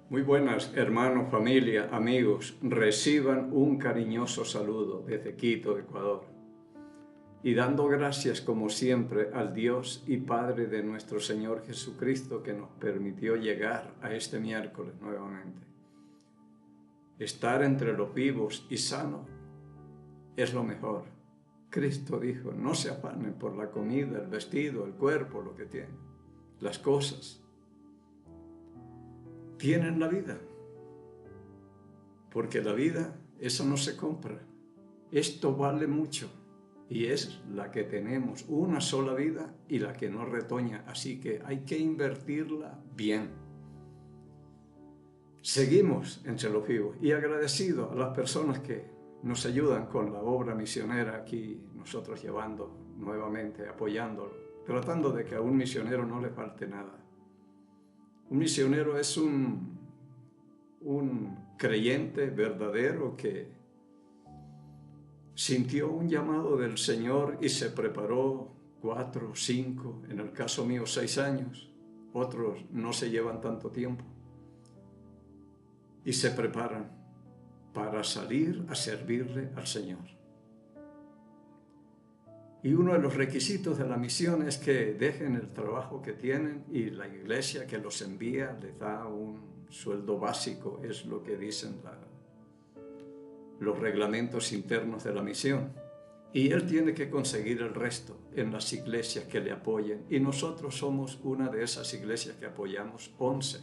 Muy buenas, hermanos, familia, amigos. Reciban un cariñoso saludo desde Quito, Ecuador. Y dando gracias como siempre al Dios y Padre de nuestro Señor Jesucristo que nos permitió llegar a este miércoles nuevamente. Estar entre los vivos y sanos es lo mejor. Cristo dijo, no se afanen por la comida, el vestido, el cuerpo, lo que tienen, las cosas. Tienen la vida. Porque la vida, eso no se compra. Esto vale mucho y es la que tenemos, una sola vida y la que no retoña, así que hay que invertirla bien. Seguimos entre los vivos y agradecido a las personas que nos ayudan con la obra misionera aquí, nosotros llevando nuevamente, apoyándolo, tratando de que a un misionero no le falte nada. Un misionero es un creyente verdadero que sintió un llamado del Señor y se preparó 4, 5, en el caso mío 6 años, otros no se llevan tanto tiempo, y se preparan para salir a servirle al Señor. Y uno de los requisitos de la misión es que dejen el trabajo que tienen y la iglesia que los envía les da un sueldo básico, es lo que dicen los reglamentos internos de la misión. Y él tiene que conseguir el resto en las iglesias que le apoyen. Y nosotros somos una de esas iglesias que apoyamos 11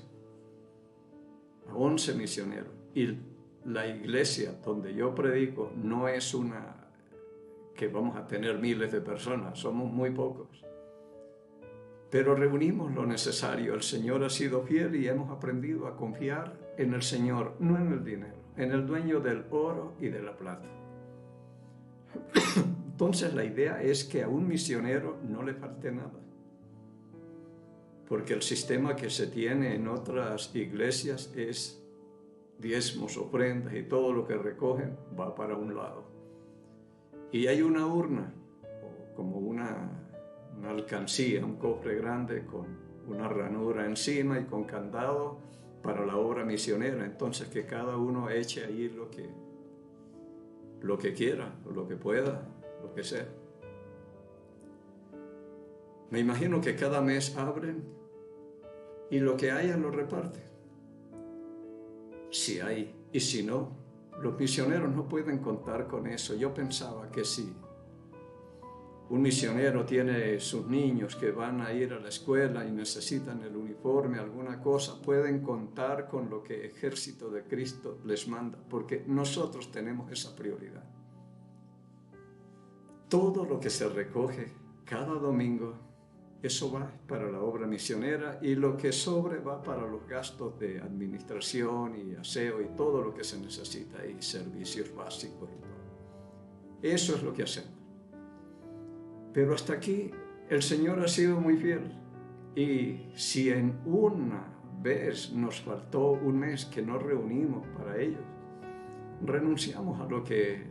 misioneros. Y la iglesia donde yo predico no es una que vamos a tener miles de personas, somos muy pocos. Pero reunimos lo necesario. El Señor ha sido fiel y hemos aprendido a confiar en el Señor, no en el dinero, en el dueño del oro y de la plata. Entonces la idea es que a un misionero no le falte nada. Porque el sistema que se tiene en otras iglesias es diezmos, ofrendas y todo lo que recogen va para un lado. Y hay una urna, como una alcancía, un cofre grande con una ranura encima y con candado para la obra misionera. Entonces que cada uno eche ahí lo que quiera, lo que pueda, lo que sea. Me imagino que cada mes abren y lo que haya lo reparten. Si hay, y si no, los misioneros no pueden contar con eso. Yo pensaba que sí. Un misionero tiene sus niños que van a ir a la escuela y necesitan el uniforme, alguna cosa, pueden contar con lo que el ejército de Cristo les manda, porque nosotros tenemos esa prioridad. Todo lo que se recoge cada domingo, eso va para la obra misionera y lo que sobre va para los gastos de administración y aseo y todo lo que se necesita y servicios básicos y todo. Eso es lo que hacemos. Pero hasta aquí el Señor ha sido muy fiel. Y si en una vez nos faltó un mes que nos reunimos para ellos, renunciamos a lo que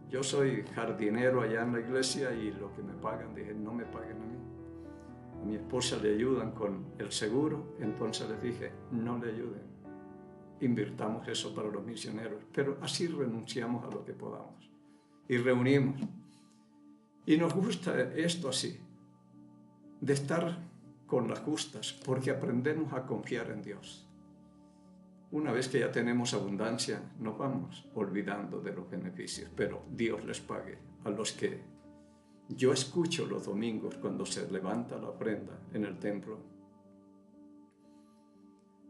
yo soy jardinero allá en la iglesia y lo que me pagan, dije, no me paguen a mí. A mi esposa le ayudan con el seguro, entonces les dije, no le ayuden. Invirtamos eso para los misioneros, pero así renunciamos a lo que podamos. Y reunimos. Y nos gusta esto así, de estar con las justas, porque aprendemos a confiar en Dios. Una vez que ya tenemos abundancia, nos vamos olvidando de los beneficios, pero Dios les pague a los que yo escucho los domingos cuando se levanta la ofrenda en el templo,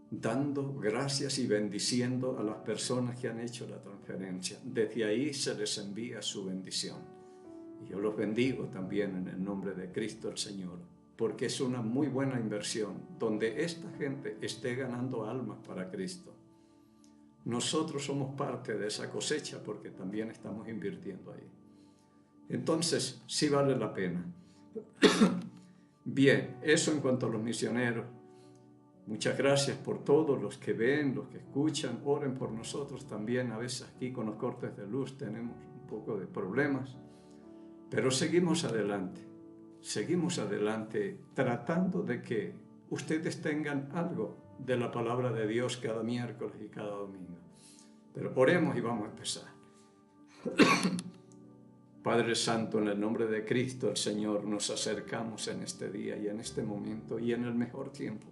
dando gracias y bendiciendo a las personas que han hecho la transferencia. Desde ahí se les envía su bendición. Y yo los bendigo también en el nombre de Cristo el Señor, porque es una muy buena inversión donde esta gente esté ganando almas para Cristo. Nosotros somos parte de esa cosecha porque también estamos invirtiendo ahí. Entonces, sí vale la pena. Bien, eso en cuanto a los misioneros. Muchas gracias por todos los que ven, los que escuchan, oren por nosotros también. A veces aquí con los cortes de luz tenemos un poco de problemas. Pero seguimos adelante tratando de que ustedes tengan algo de la palabra de Dios cada miércoles y cada domingo. Pero oremos y vamos a empezar. Padre Santo, en el nombre de Cristo, el Señor, nos acercamos en este día y en este momento y en el mejor tiempo.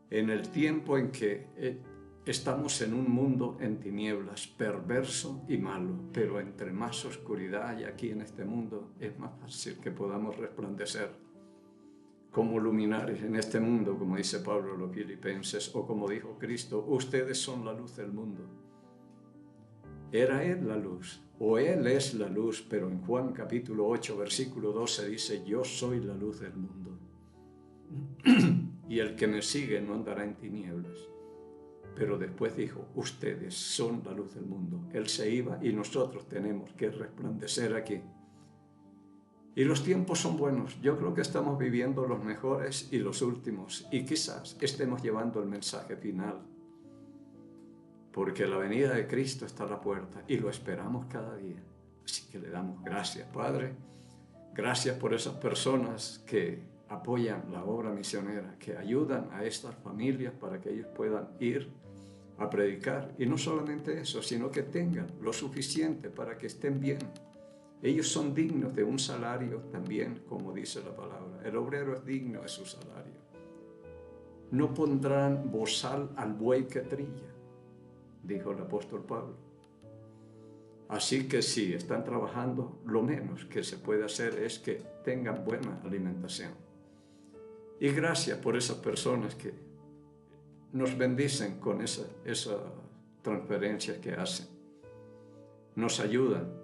En el tiempo en que estamos en un mundo en tinieblas, perverso y malo, pero entre más oscuridad hay aquí en este mundo, es más fácil que podamos resplandecer como luminares en este mundo, como dice Pablo a los Filipenses, o como dijo Cristo, ustedes son la luz del mundo. Era Él la luz, o Él es la luz, pero en Juan capítulo 8, versículo 12 dice, yo soy la luz del mundo. Y el que me sigue no andará en tinieblas. Pero después dijo, ustedes son la luz del mundo. Él se iba y nosotros tenemos que resplandecer aquí. Y los tiempos son buenos. Yo creo que estamos viviendo los mejores y los últimos. Y quizás estemos llevando el mensaje final. Porque la venida de Cristo está a la puerta y lo esperamos cada día. Así que le damos gracias, Padre. Gracias por esas personas que apoyan la obra misionera, que ayudan a estas familias para que ellos puedan ir a predicar. Y no solamente eso, sino que tengan lo suficiente para que estén bien. Ellos son dignos de un salario también, como dice la palabra. El obrero es digno de su salario. No pondrán bozal al buey que trilla, dijo el apóstol Pablo. Así que si están trabajando, lo menos que se puede hacer es que tengan buena alimentación. Y gracias por esas personas que nos bendicen con esa transferencia que hacen. Nos ayudan.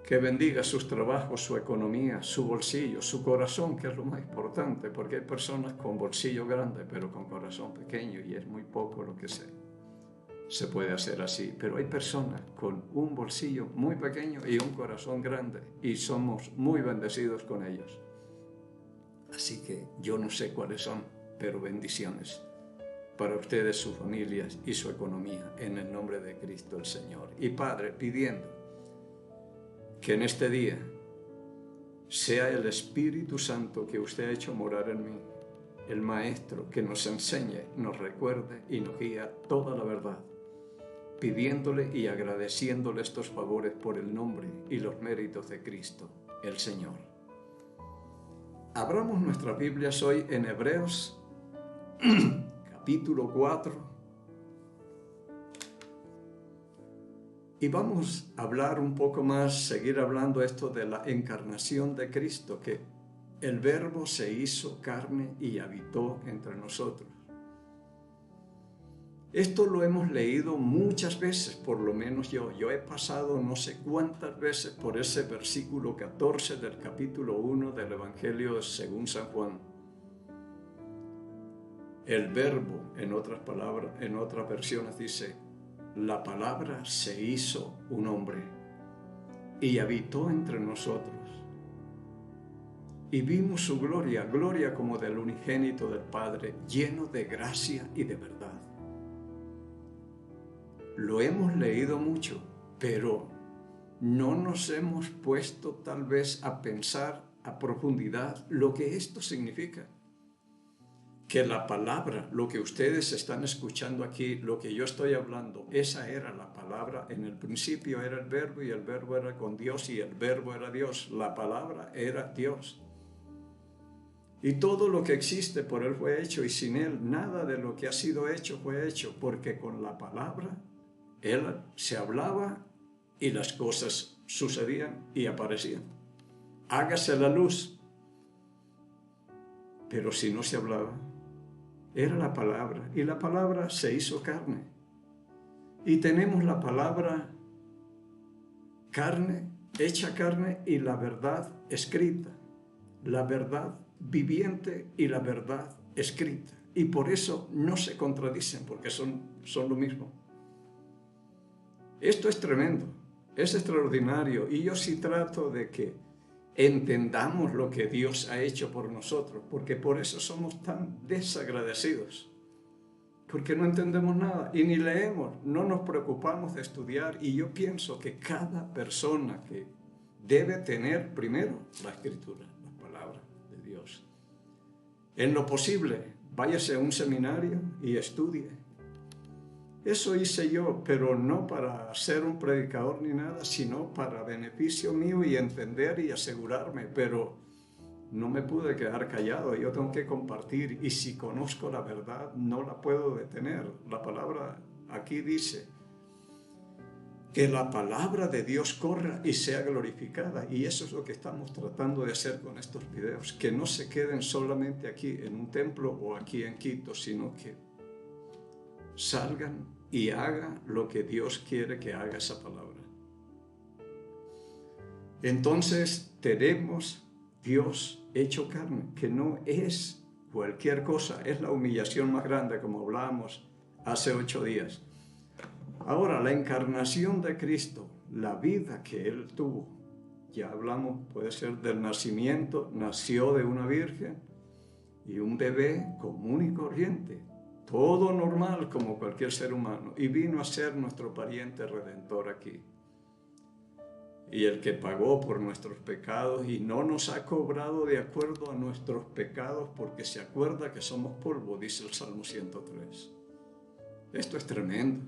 Que bendiga sus trabajos, su economía, su bolsillo, su corazón, que es lo más importante, porque hay personas con bolsillo grande, pero con corazón pequeño, y es muy poco lo que se puede hacer así. Pero hay personas con un bolsillo muy pequeño y un corazón grande, y somos muy bendecidos con ellos. Así que yo no sé cuáles son, pero bendiciones para ustedes, sus familias y su economía, en el nombre de Cristo el Señor. Y Padre, pidiendo que en este día sea el Espíritu Santo que usted ha hecho morar en mí, el Maestro que nos enseñe, nos recuerde y nos guía toda la verdad, pidiéndole y agradeciéndole estos favores por el nombre y los méritos de Cristo, el Señor. Abramos nuestras Biblias hoy en Hebreos, capítulo 4, y vamos a hablar un poco más, seguir hablando esto de la encarnación de Cristo, que el Verbo se hizo carne y habitó entre nosotros. Esto lo hemos leído muchas veces, por lo menos yo. Yo he pasado no sé cuántas veces por ese versículo 14 del capítulo 1 del Evangelio según San Juan. El Verbo, en otras palabras, en otras versiones dice, la palabra se hizo un hombre y habitó entre nosotros. Y vimos su gloria, gloria como del unigénito del Padre, lleno de gracia y de verdad. Lo hemos leído mucho, pero no nos hemos puesto tal vez a pensar a profundidad lo que esto significa. Que la palabra, lo que ustedes están escuchando aquí, lo que yo estoy hablando, esa era la palabra. En el principio era el Verbo y el Verbo era con Dios y el Verbo era Dios. La palabra era Dios. Y todo lo que existe por Él fue hecho y sin Él nada de lo que ha sido hecho fue hecho, porque con la palabra Él se hablaba y las cosas sucedían y aparecían. Hágase la luz. Pero si no se hablaba, era la palabra, y la palabra se hizo carne. Y tenemos la palabra carne, hecha carne, y la verdad escrita. La verdad viviente y la verdad escrita. Y por eso no se contradicen, porque son lo mismo. Esto es tremendo, es extraordinario, y yo sí trato de que entendamos lo que Dios ha hecho por nosotros, porque por eso somos tan desagradecidos, porque no entendemos nada y ni leemos, no nos preocupamos de estudiar. Y yo pienso que cada persona que debe tener primero la Escritura, las palabras de Dios, En lo posible, váyase a un seminario y estudie. Eso hice yo, pero no para ser un predicador ni nada, sino para beneficio mío y entender y asegurarme. Pero no me pude quedar callado, yo tengo que compartir. Y si conozco la verdad, no la puedo detener. La palabra aquí dice que la palabra de Dios corra y sea glorificada. Y eso es lo que estamos tratando de hacer con estos videos. Que no se queden solamente aquí en un templo o aquí en Quito, sino que salgan y hagan lo que Dios quiere que haga esa palabra. Entonces tenemos Dios hecho carne, que no es cualquier cosa, es la humillación más grande, como hablábamos hace 8 días. Ahora, la encarnación de Cristo, la vida que Él tuvo, ya hablamos, puede ser del nacimiento, nació de una virgen y un bebé común y corriente, todo normal como cualquier ser humano, y vino a ser nuestro pariente redentor aquí. Y el que pagó por nuestros pecados y no nos ha cobrado de acuerdo a nuestros pecados, porque se acuerda que somos polvo, dice el Salmo 103. Esto es tremendo.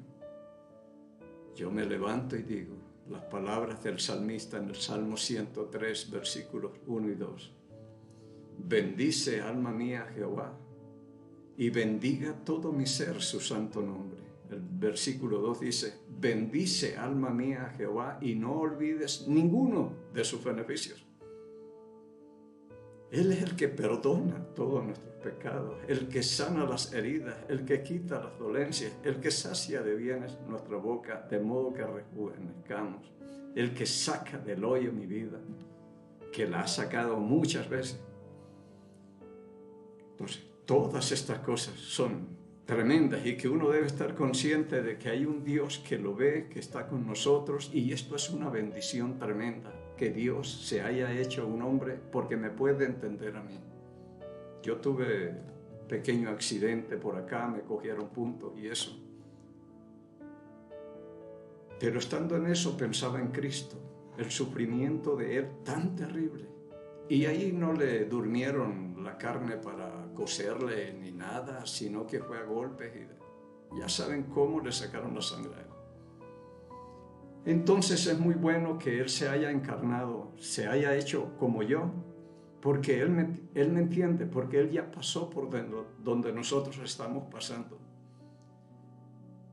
Yo me levanto y digo las palabras del salmista en el Salmo 103, versículos 1 y 2. Bendice, alma mía, a Jehová, y bendiga todo mi ser su santo nombre. El versículo 2 dice, bendice, alma mía, a Jehová, y no olvides ninguno de sus beneficios. Él es el que perdona todos nuestros pecados, el que sana las heridas, el que quita las dolencias, el que sacia de bienes nuestra boca, de modo que rejuvenezcamos, el que saca del hoyo mi vida, que la ha sacado muchas veces. Entonces, todas estas cosas son tremendas y que uno debe estar consciente de que hay un Dios que lo ve, que está con nosotros, y esto es una bendición tremenda, que Dios se haya hecho un hombre porque me puede entender a mí. Yo tuve un pequeño accidente por acá, me cogieron puntos y eso. Pero estando en eso pensaba en Cristo, el sufrimiento de Él tan terrible. Y ahí no le durmieron la carne para coserle ni nada, sino que fue a golpes y ya saben cómo le sacaron la sangre a Él. Entonces es muy bueno que Él se haya encarnado, se haya hecho como yo, porque Él me entiende, porque Él ya pasó por donde nosotros estamos pasando.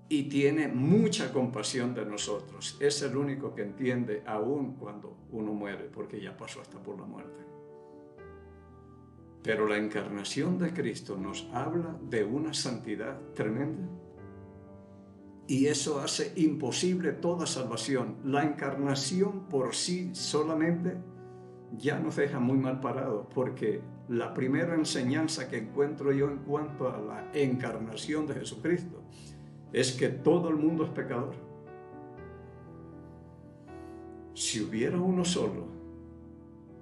Y tiene mucha compasión de nosotros. Es el único que entiende aún cuando uno muere, porque ya pasó hasta por la muerte. Pero la encarnación de Cristo nos habla de una santidad tremenda. Y eso hace imposible toda salvación. La encarnación por sí solamente ya nos deja muy mal parados, porque la primera enseñanza que encuentro yo en cuanto a la encarnación de Jesucristo es que todo el mundo es pecador. Si hubiera uno solo,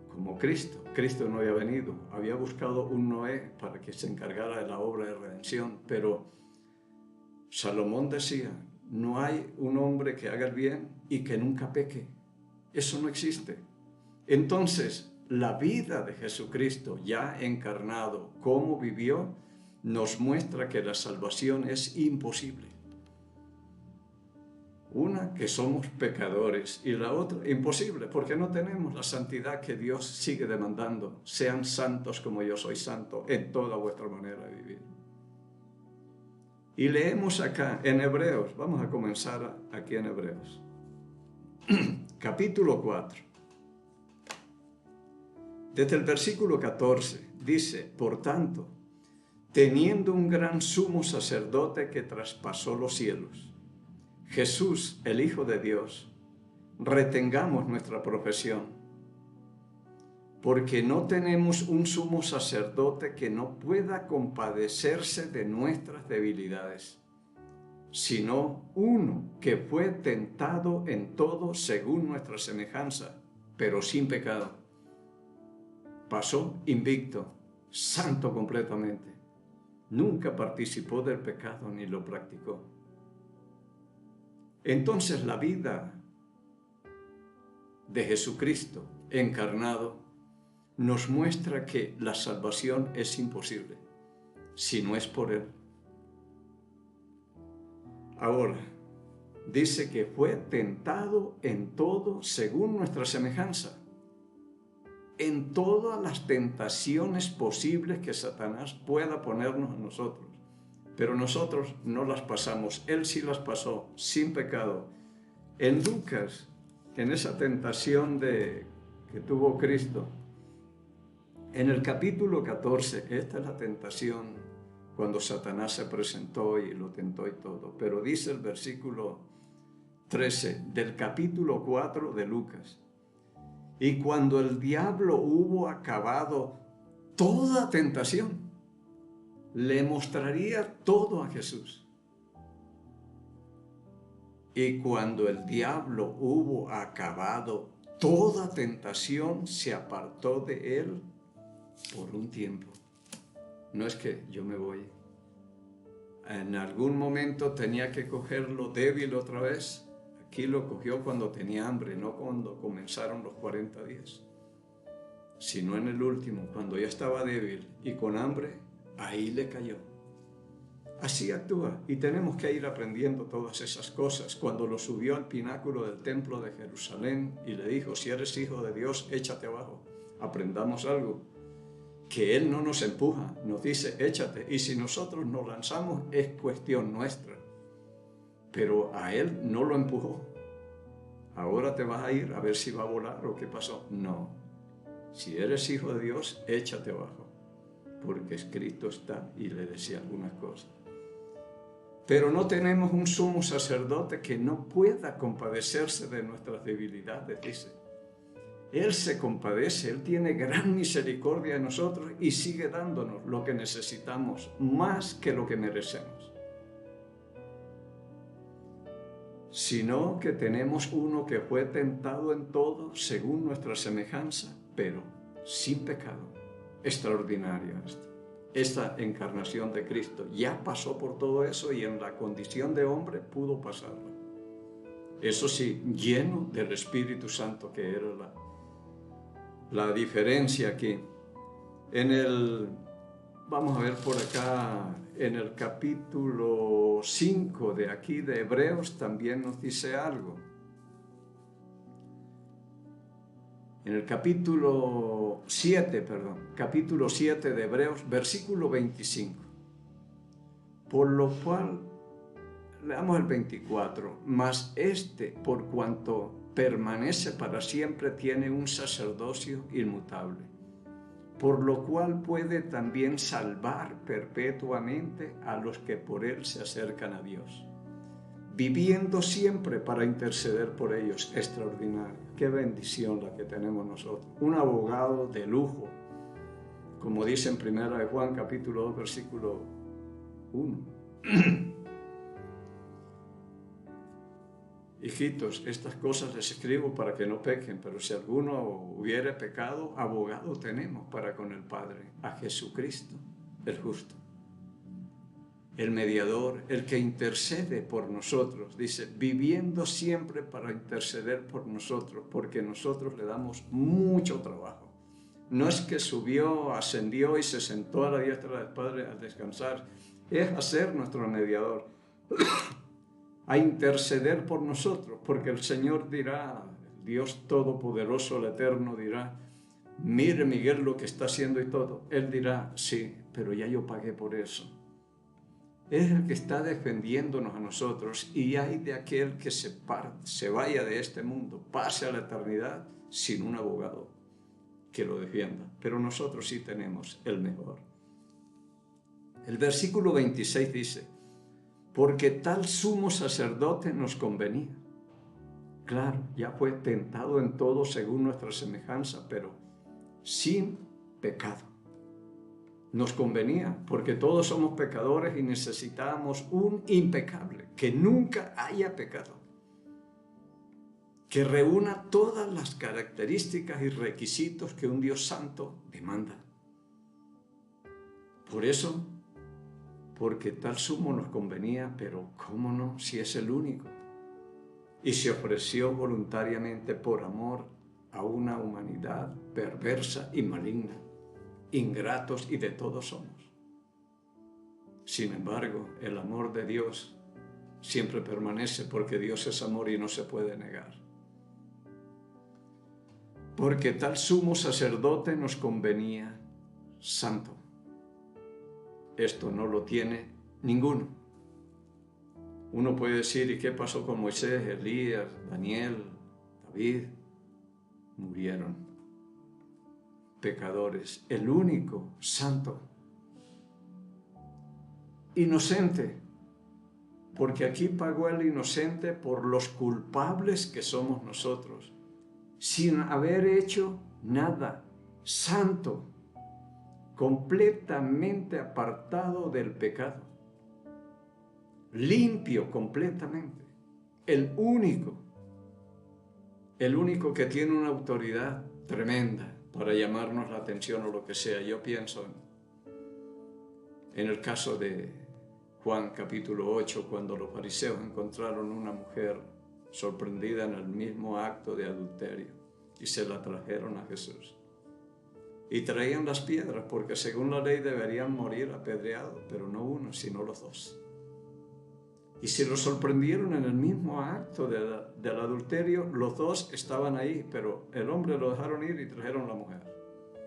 como Cristo no había venido, había buscado un Noé para que se encargara de la obra de redención, pero Salomón decía, no hay un hombre que haga el bien y que nunca peque. Eso no existe. Entonces, la vida de Jesucristo ya encarnado, cómo vivió, nos muestra que la salvación es imposible. Una, que somos pecadores, y la otra, imposible, porque no tenemos la santidad que Dios sigue demandando. Sean santos como yo soy santo en toda vuestra manera de vivir. Y leemos acá en Hebreos, vamos a comenzar aquí en Hebreos, capítulo 4. Desde el versículo 14 dice, por tanto, teniendo un gran sumo sacerdote que traspasó los cielos, Jesús, el Hijo de Dios, retengamos nuestra profesión, porque no tenemos un sumo sacerdote que no pueda compadecerse de nuestras debilidades, sino uno que fue tentado en todo según nuestra semejanza, pero sin pecado. Pasó invicto, santo completamente. Nunca participó del pecado ni lo practicó. Entonces la vida de Jesucristo encarnado nos muestra que la salvación es imposible si no es por Él. Ahora, dice que fue tentado en todo según nuestra semejanza, en todas las tentaciones posibles que Satanás pueda ponernos a nosotros. Pero nosotros no las pasamos, Él sí las pasó, sin pecado. En Lucas, en esa tentación que tuvo Cristo, en el capítulo 14, esta es la tentación cuando Satanás se presentó y lo tentó y todo. Pero dice el versículo 13 del capítulo 4 de Lucas: y cuando el diablo hubo acabado toda tentación, le mostraría todo a Jesús. Y cuando el diablo hubo acabado toda tentación, se apartó de él por un tiempo. No es que yo me voy. En algún momento tenía que cogerlo débil otra vez. Aquí lo cogió cuando tenía hambre, no cuando comenzaron los 40 días, sino en el último, cuando ya estaba débil y con hambre, ahí le cayó. Así actúa, y tenemos que ir aprendiendo todas esas cosas. Cuando lo subió al pináculo del templo de Jerusalén y le dijo: si eres hijo de Dios, échate abajo. Aprendamos algo, que Él no nos empuja, nos dice: échate, y si nosotros nos lanzamos es cuestión nuestra. Pero a Él no lo empujó. Ahora te vas a ir a ver si va a volar o qué pasó. No, si eres hijo de Dios, échate abajo, porque escrito está, y le decía algunas cosas. Pero no tenemos un sumo sacerdote que no pueda compadecerse de nuestras debilidades, dice. Él se compadece, Él tiene gran misericordia de nosotros y sigue dándonos lo que necesitamos, más que lo que merecemos. Sino que tenemos uno que fue tentado en todo según nuestra semejanza, pero sin pecado. Extraordinaria esta encarnación de Cristo. Ya pasó por todo eso y en la condición de hombre pudo pasarlo. Eso sí, lleno del Espíritu Santo, que era la diferencia aquí. Vamos a ver por acá, en el capítulo 5 de aquí de Hebreos también nos dice algo. En el capítulo 7 de Hebreos, versículo 25. Por lo cual, leamos el 24, mas por cuanto permanece para siempre, tiene un sacerdocio inmutable, por lo cual puede también salvar perpetuamente a los que por él se acercan a Dios, viviendo siempre para interceder por ellos. Extraordinario. Qué bendición la que tenemos nosotros. Un abogado de lujo, como dice en 1 Juan capítulo 2 versículo 1. Hijitos, estas cosas les escribo para que no pequen, pero si alguno hubiere pecado, abogado tenemos para con el Padre, a Jesucristo, el justo, el mediador, el que intercede por nosotros. Dice, viviendo siempre para interceder por nosotros, porque nosotros le damos mucho trabajo. No es que subió, ascendió y se sentó a la diestra del Padre a descansar, es hacer nuestro mediador, a interceder por nosotros, porque el Señor dirá, Dios Todopoderoso, el Eterno dirá, mire Miguel lo que está haciendo y todo. Él dirá, sí, pero ya yo pagué por eso. Es el que está defendiéndonos a nosotros, y hay de aquel que se vaya de este mundo, pase a la eternidad sin un abogado que lo defienda. Pero nosotros sí tenemos el mejor. El versículo 26 dice, porque tal sumo sacerdote nos convenía. Claro, ya fue tentado en todo según nuestra semejanza, pero sin pecado. Nos convenía, porque todos somos pecadores y necesitábamos un impecable, que nunca haya pecado, que reúna todas las características y requisitos que un Dios santo demanda. Por eso, porque tal sumo nos convenía, pero ¿cómo no, si es el único? Y se ofreció voluntariamente por amor a una humanidad perversa y maligna, ingratos y de todo somos. Sin embargo, el amor de Dios siempre permanece porque Dios es amor y no se puede negar. Porque tal sumo sacerdote nos convenía santo. Esto no lo tiene ninguno. Uno puede decir, ¿y qué pasó con Moisés, Elías, Daniel, David? Murieron pecadores. El único santo, inocente, porque aquí pagó el inocente por los culpables que somos nosotros, sin haber hecho nada, santo, completamente apartado del pecado, limpio completamente, el único que tiene una autoridad tremenda para llamarnos la atención o lo que sea. Yo pienso en el caso de Juan capítulo 8, cuando los fariseos encontraron una mujer sorprendida en el mismo acto de adulterio y se la trajeron a Jesús. Y traían las piedras porque según la ley deberían morir apedreados, pero no uno, sino los dos. Y si lo sorprendieron en el mismo acto del adulterio, los dos estaban ahí, pero el hombre lo dejaron ir y trajeron a la mujer.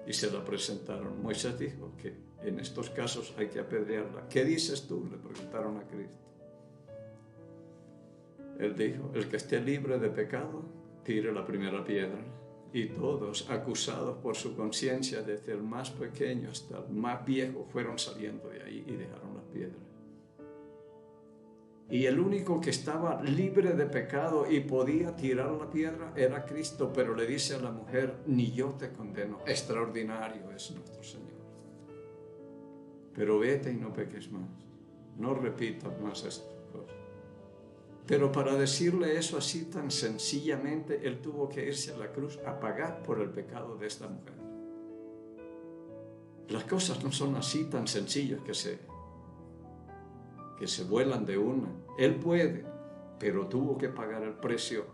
Y se la presentaron. Moisés dijo que en estos casos hay que apedrearla. ¿Qué dices tú?, le preguntaron a Cristo. Él dijo, el que esté libre de pecado, tire la primera piedra. Y todos, acusados por su conciencia, desde el más pequeño hasta el más viejo, fueron saliendo de ahí y dejaron las piedras. Y el único que estaba libre de pecado y podía tirar la piedra era Cristo, pero le dice a la mujer, ni yo te condeno. Extraordinario es nuestro Señor. Pero vete y no peques más. No repitas más estas cosas. Pero para decirle eso así tan sencillamente, Él tuvo que irse a la cruz a pagar por el pecado de esta mujer. Las cosas no son así tan sencillas que se vuelan de una. Él puede, pero tuvo que pagar el precio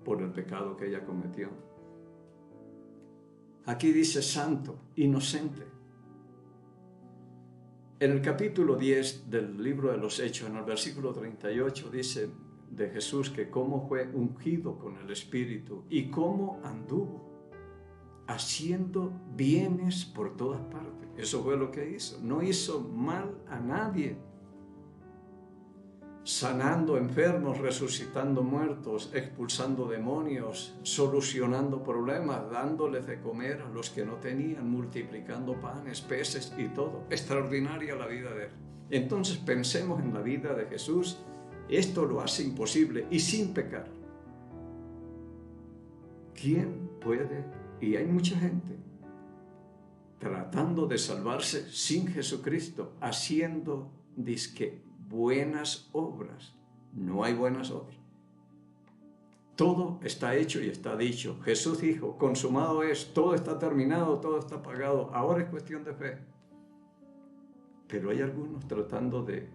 por el pecado que ella cometió. Aquí dice santo, inocente. En el capítulo 10 del libro de los Hechos, en el versículo 38, dice de Jesús que cómo fue ungido con el Espíritu y cómo anduvo haciendo bienes por todas partes. Eso fue lo que hizo. No hizo mal a nadie. Sanando enfermos, resucitando muertos, expulsando demonios, solucionando problemas, dándoles de comer a los que no tenían, multiplicando panes, peces y todo. Extraordinaria la vida de Él. Entonces pensemos en la vida de Jesús. Esto lo hace imposible y sin pecar. ¿Quién puede? Y hay mucha gente tratando de salvarse sin Jesucristo, haciendo disque buenas obras. No hay buenas obras. Todo está hecho y está dicho. Jesús dijo, consumado es, todo está terminado, todo está pagado. Ahora es cuestión de fe. Pero hay algunos tratando de,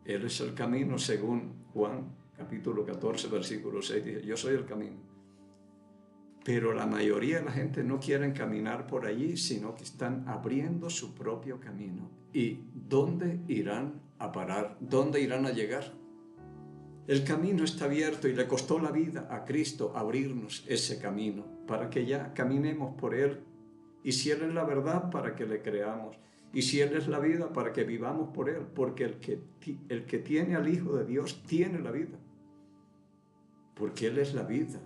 Él es el camino, según Juan, capítulo 14, versículo 6, dice, yo soy el camino. Pero la mayoría de la gente no quiere caminar por allí, sino que están abriendo su propio camino. ¿Y dónde irán a parar? ¿Dónde irán a llegar? El camino está abierto y le costó la vida a Cristo abrirnos ese camino para que ya caminemos por Él. Y si Él es la verdad, para que le creamos. Y si Él es la vida, para que vivamos por Él. Porque el que tiene al Hijo de Dios tiene la vida. Porque Él es la vida.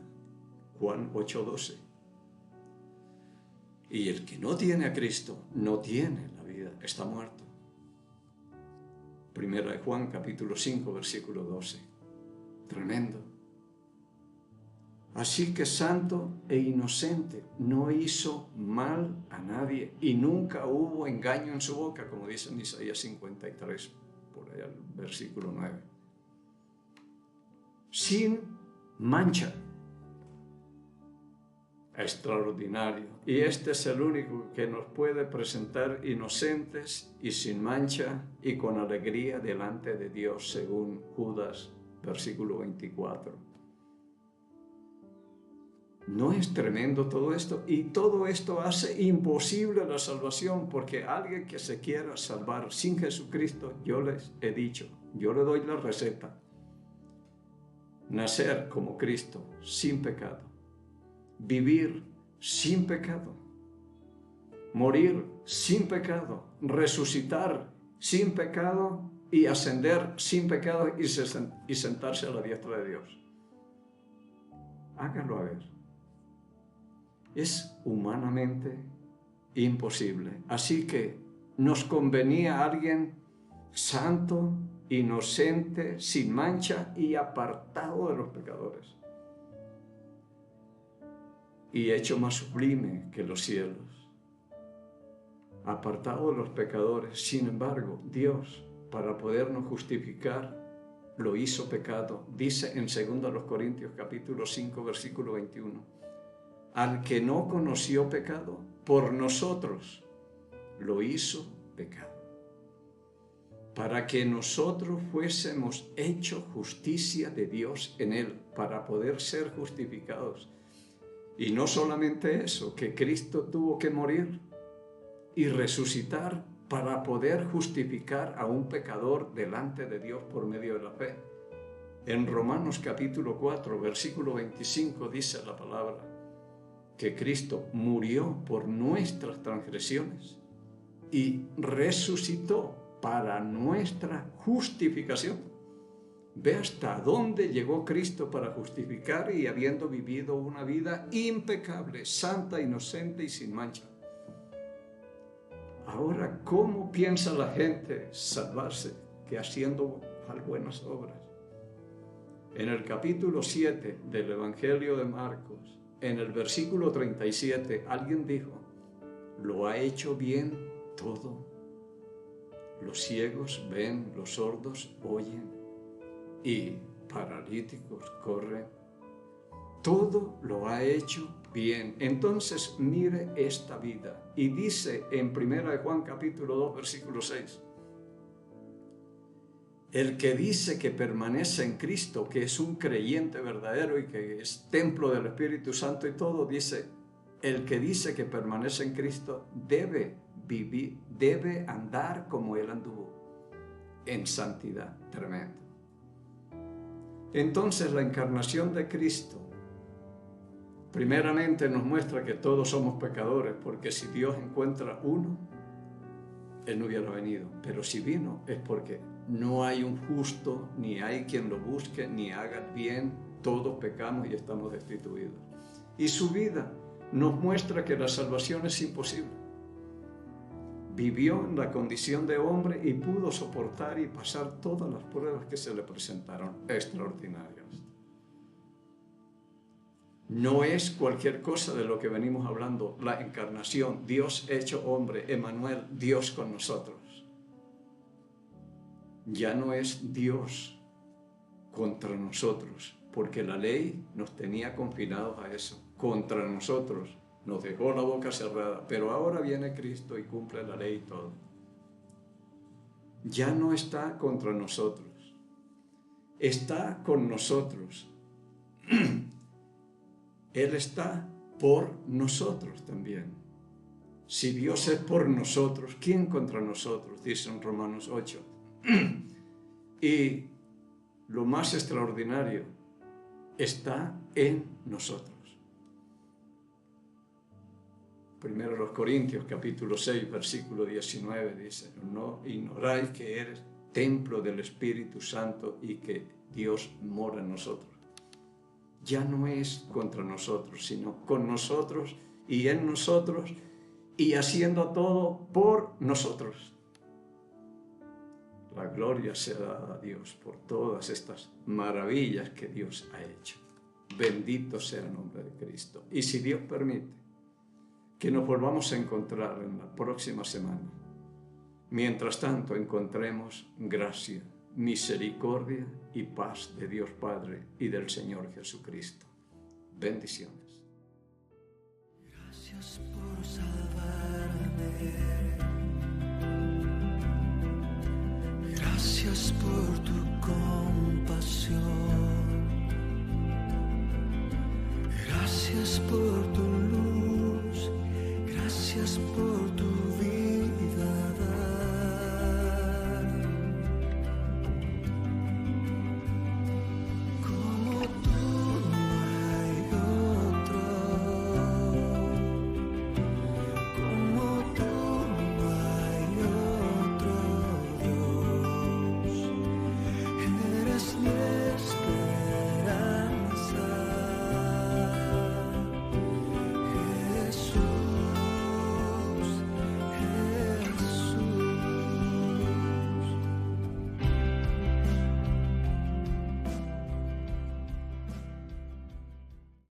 Juan 8:12. Y el que no tiene a Cristo no tiene la vida, está muerto. Primera de Juan capítulo 5 versículo 12. Tremendo. Así que santo e inocente, no hizo mal a nadie y nunca hubo engaño en su boca, como dice en Isaías 53, por allá el versículo 9. Sin mancha. Extraordinario. Y este es el único que nos puede presentar inocentes y sin mancha y con alegría delante de Dios, según Judas, versículo 24. ¿No es tremendo todo esto? Y todo esto hace imposible la salvación, porque alguien que se quiera salvar sin Jesucristo, yo les he dicho, yo le doy la receta. Nacer como Cristo, sin pecado. Vivir sin pecado. Morir sin pecado. Resucitar sin pecado y ascender sin pecado y sentarse a la diestra de Dios. Hágalo a ver. Es humanamente imposible. Así que nos convenía alguien santo, inocente, sin mancha y apartado de los pecadores. Y hecho más sublime que los cielos. Apartado de los pecadores. Sin embargo, Dios, para podernos justificar, lo hizo pecado. Dice en 2 Corintios capítulo 5, versículo 21. Al que no conoció pecado, por nosotros lo hizo pecado, para que nosotros fuésemos hechos justicia de Dios en él, para poder ser justificados. Y no solamente eso, que Cristo tuvo que morir y resucitar para poder justificar a un pecador delante de Dios por medio de la fe. En Romanos capítulo 4, versículo 25 dice la palabra, que Cristo murió por nuestras transgresiones y resucitó para nuestra justificación. Ve hasta dónde llegó Cristo para justificar y habiendo vivido una vida impecable, santa, inocente y sin mancha. Ahora, ¿cómo piensa la gente salvarse? Que haciendo buenas obras. En el capítulo 7 del Evangelio de Marcos, en el versículo 37, alguien dijo, lo ha hecho bien todo. Los ciegos ven, los sordos oyen y paralíticos corren. Todo lo ha hecho bien. Entonces mire esta vida. Y dice en 1 Juan capítulo 2, versículo 6, el que dice que permanece en Cristo, que es un creyente verdadero y que es templo del Espíritu Santo y todo, dice, el que dice que permanece en Cristo debe vivir, debe andar como Él anduvo, en santidad. Tremendo. Entonces la encarnación de Cristo, primeramente nos muestra que todos somos pecadores, porque si Dios encuentra uno, Él no hubiera venido. Pero si vino es porque no hay un justo, ni hay quien lo busque, ni haga bien. Todos pecamos y estamos destituidos. Y su vida nos muestra que la salvación es imposible. Vivió en la condición de hombre y pudo soportar y pasar todas las pruebas que se le presentaron, extraordinarias. No es cualquier cosa de lo que venimos hablando, la encarnación, Dios hecho hombre, Emmanuel, Dios con nosotros. Ya no es Dios contra nosotros, porque la ley nos tenía confinados a eso, contra nosotros, nos dejó la boca cerrada, pero ahora viene Cristo y cumple la ley y todo. Ya no está contra nosotros, está con nosotros. Él está por nosotros también. Si Dios es por nosotros, ¿quién contra nosotros? Dice en Romanos 8. Y lo más extraordinario, está en nosotros. Primero los Corintios capítulo 6 versículo 19 dice, no ignoráis que eres templo del Espíritu Santo y que Dios mora en nosotros. Ya no es contra nosotros, sino con nosotros y en nosotros y haciendo todo por nosotros. La gloria sea dada a Dios por todas estas maravillas que Dios ha hecho. Bendito sea el nombre de Cristo. Y si Dios permite que nos volvamos a encontrar en la próxima semana, mientras tanto encontremos gracia, misericordia y paz de Dios Padre y del Señor Jesucristo. Bendiciones. Gracias por salvarme. Gracias por tu compasión. Gracias Gracias por tu